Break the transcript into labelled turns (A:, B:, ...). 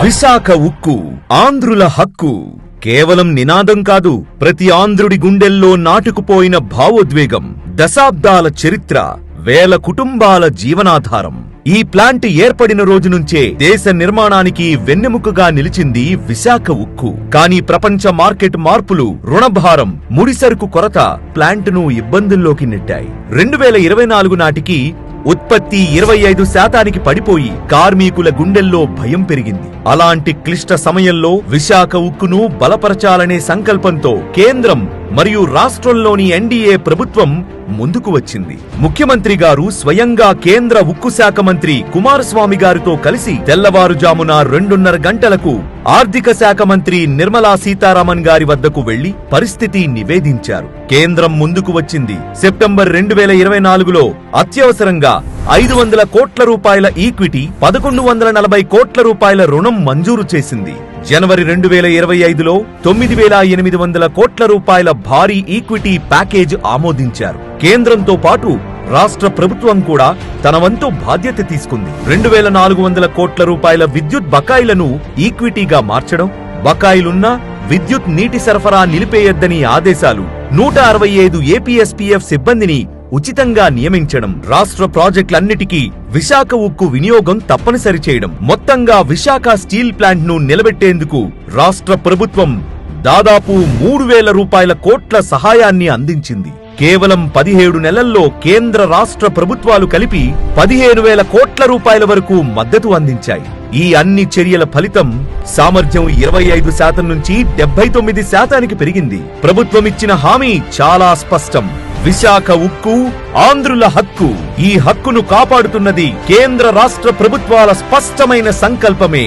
A: విశాఖ ఉక్కు ఆంధ్రుల హక్కు కేవలం నినాదం కాదు, ప్రతి ఆంధ్రుడి గుండెల్లో నాటుకుపోయిన భావోద్వేగం. దశాబ్దాల చరిత్ర, వేల కుటుంబాల జీవనాధారం. ఈ ప్లాంట్ ఏర్పడిన రోజు నుంచే దేశ నిర్మాణానికి వెన్నెముకగా నిలిచింది విశాఖ ఉక్కు. కానీ ప్రపంచ మార్కెట్ మార్పులు, రుణభారం, ముడిసరుకు కొరత ప్లాంట్ను ఇబ్బందుల్లోకి నెట్టాయి. 2024 నాటికి ఉత్పత్తి 25% పడిపోయి కార్మికుల గుండెల్లో భయం పెరిగింది. అలాంటి క్లిష్ట సమయంలో విశాఖ ఉక్కును బలపరచాలనే సంకల్పంతో కేంద్రం మరియు రాష్ట్రంలోని ఎన్డీఏ ప్రభుత్వం ముందుకు వచ్చింది. ముఖ్యమంత్రి గారు స్వయంగా కేంద్ర ఉక్కు శాఖ మంత్రి కుమారస్వామి గారితో కలిసి తెల్లవారుజామున 2:30 గంటలకు ఆర్థిక శాఖ మంత్రి నిర్మలా సీతారామన్ గారి వద్దకు వెళ్లి పరిస్థితి నివేదించారు. కేంద్రం ముందుకు వచ్చింది. సెప్టెంబర్ 2024లో అత్యవసరంగా 500 కోట్ల రూపాయల ఈక్విటీ, 1140 కోట్ల రూపాయల రుణం మంజూరు చేసింది. జనవరి 2025లో 9800 కోట్ల రూపాయల భారీ ఈక్విటీ ప్యాకేజ్ ఆమోదించారు. కేంద్రంతో పాటు రాష్ట్ర ప్రభుత్వం కూడా తన వంతు బాధ్యత తీసుకుంది. 2400 కోట్ల రూపాయల విద్యుత్ బకాయిలను ఈక్విటీగా మార్చడం, బకాయిలున్న విద్యుత్ నీటి సరఫరా నిలిపేయొద్దని ఆదేశాలు, 165 ఏపీఎస్పీఎఫ్ సిబ్బందిని ఉచితంగా నియమించడం, రాష్ట్ర ప్రాజెక్టులన్నిటికీ విశాఖ ఉక్కు వినియోగం తప్పనిసరి చేయడం, మొత్తంగా విశాఖ స్టీల్ ప్లాంట్ ను నిలబెట్టేందుకు రాష్ట్ర ప్రభుత్వం దాదాపు 3000 రూపాయల కోట్ల సహాయాన్ని అందించింది. కేవలం 17 నెలల్లో కేంద్ర రాష్ట్ర ప్రభుత్వాలు కలిపి 15,000 కోట్ల రూపాయల వరకు మద్దతు అందించాయి. ఈ అన్ని చర్యల ఫలితం సామర్థ్యం 25% నుంచి 79%కి పెరిగింది. ప్రభుత్వమిచ్చిన హామీ చాలా స్పష్టం. విశాఖ ఉక్కు ఆంధ్రుల హక్కు. ఈ హక్కును కాపాడుతున్నది కేంద్ర రాష్ట్ర ప్రభుత్వాల స్పష్టమైన సంకల్పమే.